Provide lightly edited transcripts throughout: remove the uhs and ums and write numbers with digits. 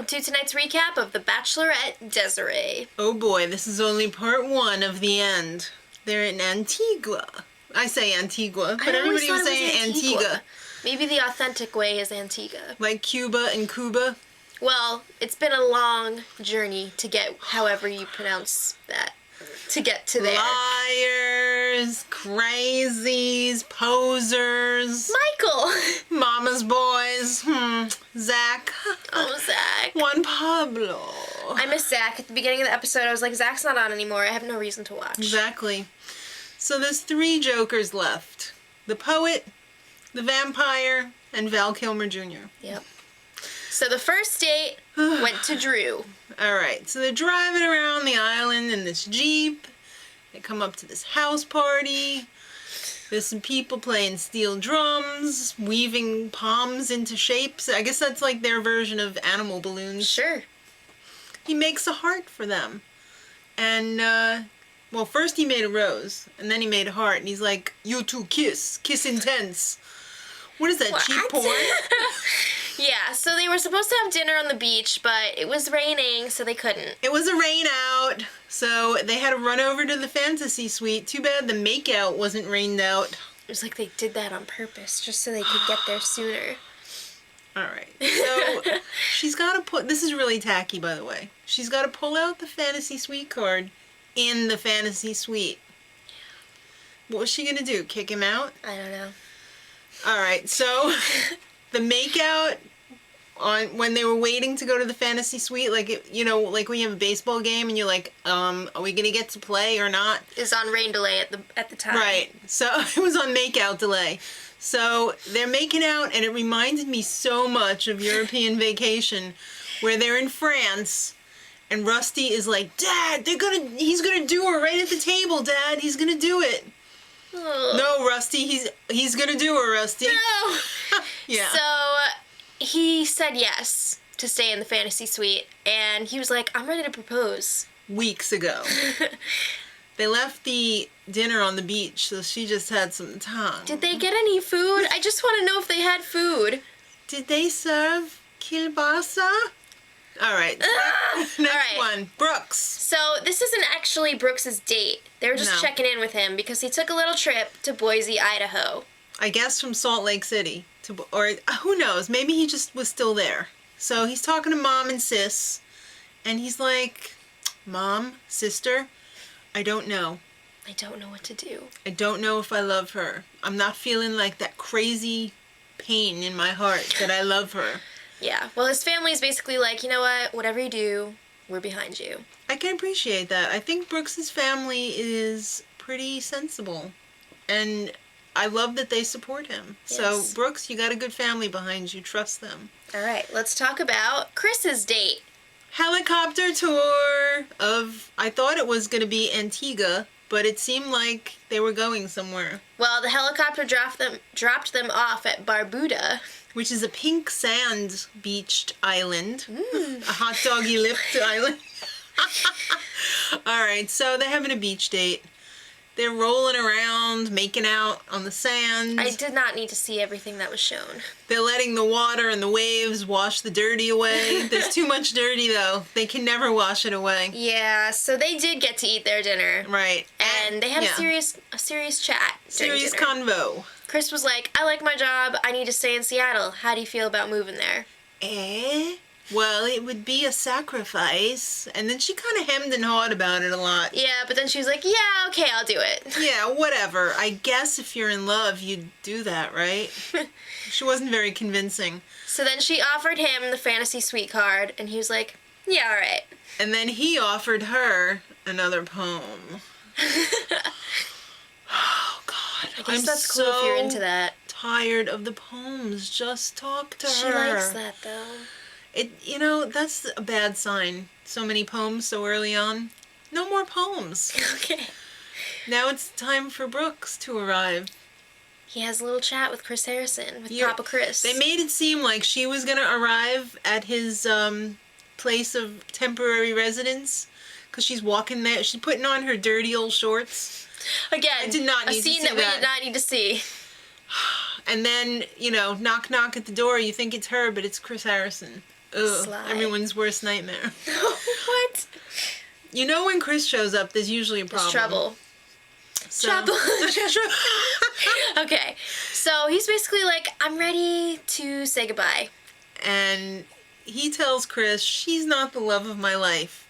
To tonight's recap of The Bachelorette Desiree. Oh boy, this is only part one of the end. They're in Antigua. I say Antigua, but everybody was saying Antigua. Maybe the authentic way is Antigua. Like Cuba and Cuba? Well, it's been a long journey to get however you pronounce that. To get to there. Liars, crazies, posers. Michael! Mama's boys. Zach. Oh, Zach. Juan Pablo. I miss Zach. At the beginning of the episode, I was like, Zach's not on anymore. I have no reason to watch. Exactly. So there's 3 jokers left. The poet, the vampire, and Val Kilmer Jr. Yep. So the first date went to Drew. Alright, so they're driving around the island in this Jeep. They come up to this house party. There's some people playing steel drums, weaving palms into shapes. I guess that's like their version of animal balloons. Sure. He makes a heart for them. And, well, first he made a rose, and then he made a heart, and he's like, you two kiss. Kiss intense. What is that, what? Cheap porn? Yeah, so they were supposed to have dinner on the beach, but it was raining, so they couldn't. It was a rain out, so they had to run over to the fantasy suite. Too bad the makeout wasn't rained out. It was like they did that on purpose, just so they could get there sooner. Alright, so she's got to put, this is really tacky by the way, she's got to pull out the fantasy suite card in the fantasy suite. What was she going to do, kick him out? I don't know. Alright, so the makeout when they were waiting to go to the fantasy suite, like, you know, like when you have a baseball game and you're like, are we going to get to play or not? Is on rain delay at the time. Right. So it was on makeout delay. So they're making out, and it reminded me so much of European Vacation, where they're in France, and Rusty is like, Dad, he's gonna do her right at the table, Dad. He's gonna do it. Ugh. No, Rusty, he's gonna do her, Rusty. No. Yeah. So he said yes to stay in the fantasy suite, and he was like, I'm ready to propose. Weeks ago. They left the dinner on the beach, so she just had some time. Did they get any food? I just want to know if they had food. Did they serve kielbasa? Alright, next one. Brooks. So this isn't actually Brooks's date. They were just checking in with him because he took a little trip to Boise, Idaho. I guess from Salt Lake City. Or who knows, maybe he just was still there. So he's talking to Mom and Sis, and he's like, Mom, Sister, I don't know. I don't know what to do. I don't know if I love her. I'm not feeling like that crazy pain in my heart that I love her. Yeah, well, his family is basically like, you know what, whatever you do, we're behind you. I can appreciate that. I think Brooks's family is pretty sensible, and I love that they support him. Yes. So, Brooks, you got a good family behind you. Trust them. All right, let's talk about Chris's date. Helicopter tour of, I thought it was going to be Antigua, but it seemed like they were going somewhere. Well, the helicopter dropped them off at Barbuda, which is a pink sand beached island. A hot doggy lipped island. Alright, so they're having a beach date. They're rolling around, making out on the sand. I did not need to see everything that was shown. They're letting the water and the waves wash the dirty away. There's too much dirty, though. They can never wash it away. Yeah, so they did get to eat their dinner. Right. And they had a serious chat. Serious convo. Chris was like, I like my job. I need to stay in Seattle. How do you feel about moving there? Well, it would be a sacrifice. And then she kind of hemmed and hawed about it a lot. Yeah, but then she was like, yeah, okay, I'll do it. Yeah, whatever. I guess if you're in love, you'd do that, right? She wasn't very convincing. So then she offered him the fantasy suite card, and he was like, yeah, all right. And then he offered her another poem. Oh, God. I guess that's cool if you're into that. Tired of the poems. Just talk to her. She likes that, though. You know, that's a bad sign. So many poems so early on. No more poems. Okay. Now it's time for Brooks to arrive. He has a little chat with Chris Harrison, with Papa Chris. They made it seem like she was going to arrive at his place of temporary residence because she's walking there. She's putting on her dirty old shorts. Again, I did not need a scene to see that we that. did not need to see. And then, knock, knock at the door. You think it's her, but it's Chris Harrison. Ugh, Sly. everyone's worst nightmare. What? You know when Chris shows up, there's usually a problem. There's trouble. So- Trouble. Okay, so he's basically like, I'm ready to say goodbye. And he tells Chris, she's not the love of my life.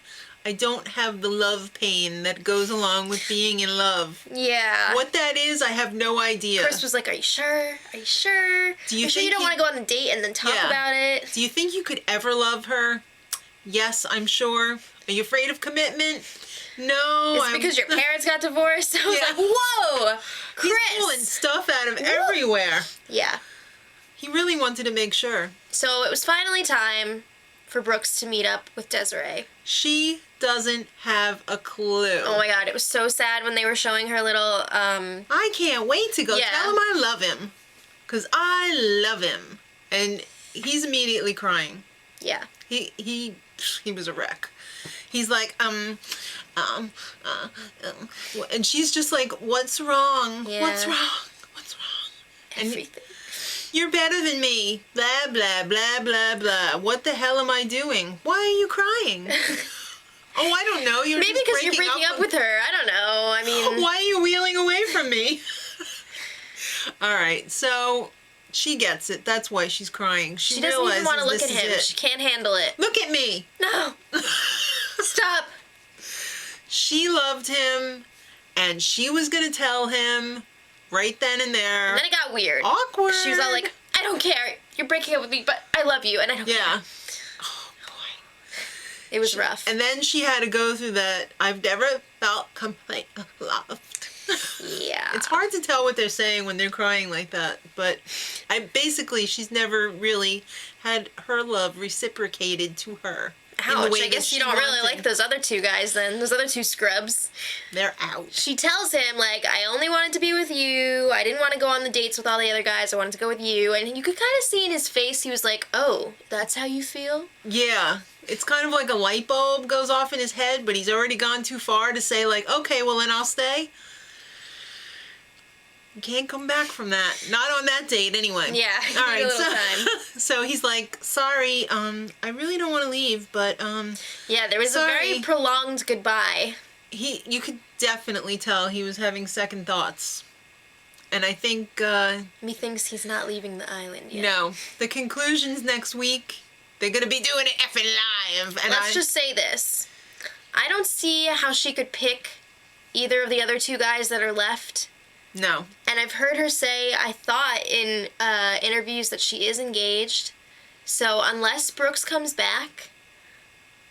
I don't have the love pain that goes along with being in love. Yeah. What that is, I have no idea. Chris was like, are you sure? Are you sure? Do you Are you sure you think don't want to go on the date and then talk about it? Do you think you could ever love her? Yes, I'm sure. Are you afraid of commitment? No. It's because your parents got divorced? I was Yeah. like, whoa! Chris! He's pulling stuff out of everywhere. Yeah. He really wanted to make sure. So it was finally time for Brooks to meet up with Desiree. She doesn't have a clue. Oh my god, it was so sad when they were showing her little, I can't wait to go Yeah. tell him I love him. Because I love him. And he's immediately crying. yeah. He was a wreck. He's like, and she's just like, what's wrong? Yeah. What's wrong? What's wrong? And Everything. you're better than me. Blah, blah, blah, blah, blah. What the hell am I doing? Why are you crying? Oh, I don't know. You're Maybe just because you're breaking up with her. I don't know. I mean... Why are you wheeling away from me? All right, so she gets it. That's why she's crying. She doesn't even want to look at this is him. it. She can't handle it. Look at me. No. Stop. She loved him, and she was going to tell him right then and there. And then it got weird. Awkward. She was all like, I don't care. You're breaking up with me, but I love you, and I don't care. Yeah. It was rough. And then she had to go through that, I've never felt complete loved. Yeah. It's hard to tell what they're saying when they're crying like that, but basically she's never really had her love reciprocated to her. in the Ouch, way I that guess she you don't really wanted. like those other two guys then. Those other two scrubs. They're out. She tells him, like, I only wanted to be with you. I didn't want to go on the dates with all the other guys. I wanted to go with you. And you could kind of see in his face, he was like, oh, that's how you feel? Yeah. It's kind of like a light bulb goes off in his head, but he's already gone too far to say, like, okay, well, then I'll stay. You can't come back from that. Not on that date, anyway. Yeah, All right, a little time. so he's like, sorry, I really don't want to leave, but, Yeah, there was sorry. a very prolonged goodbye. you could definitely tell he was having second thoughts. And I think, Methinks he's not leaving the island yet. no. The conclusion's next week. They're going to be doing it effing live. And Let's just say this. I don't see how she could pick either of the other two guys that are left. No. And I've heard her say, I thought in interviews that she is engaged. So unless Brooks comes back,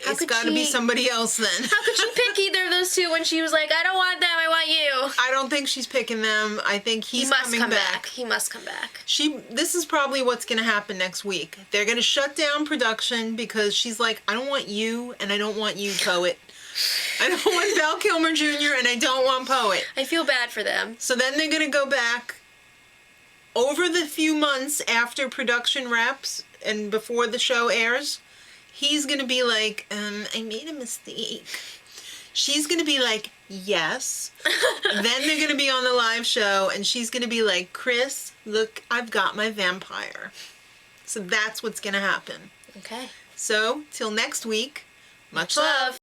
It's got to be somebody else then. how could she pick either of those two when she was like, I don't want them, I want you? I don't think she's picking them. I think He he's must coming come back. back. He must come back. This is probably what's going to happen next week. They're going to shut down production because she's like, I don't want you and I don't want you, Poet. I don't want Val Kilmer Jr. and I don't want Poet. I feel bad for them. So then they're going to go back over the few months after production wraps and before the show airs. He's going to be like, I made a mistake. She's going to be like, yes. Then they're going to be on the live show and she's going to be like, Chris, look, I've got my vampire. So that's what's going to happen. Okay. So, till next week, much Love. love.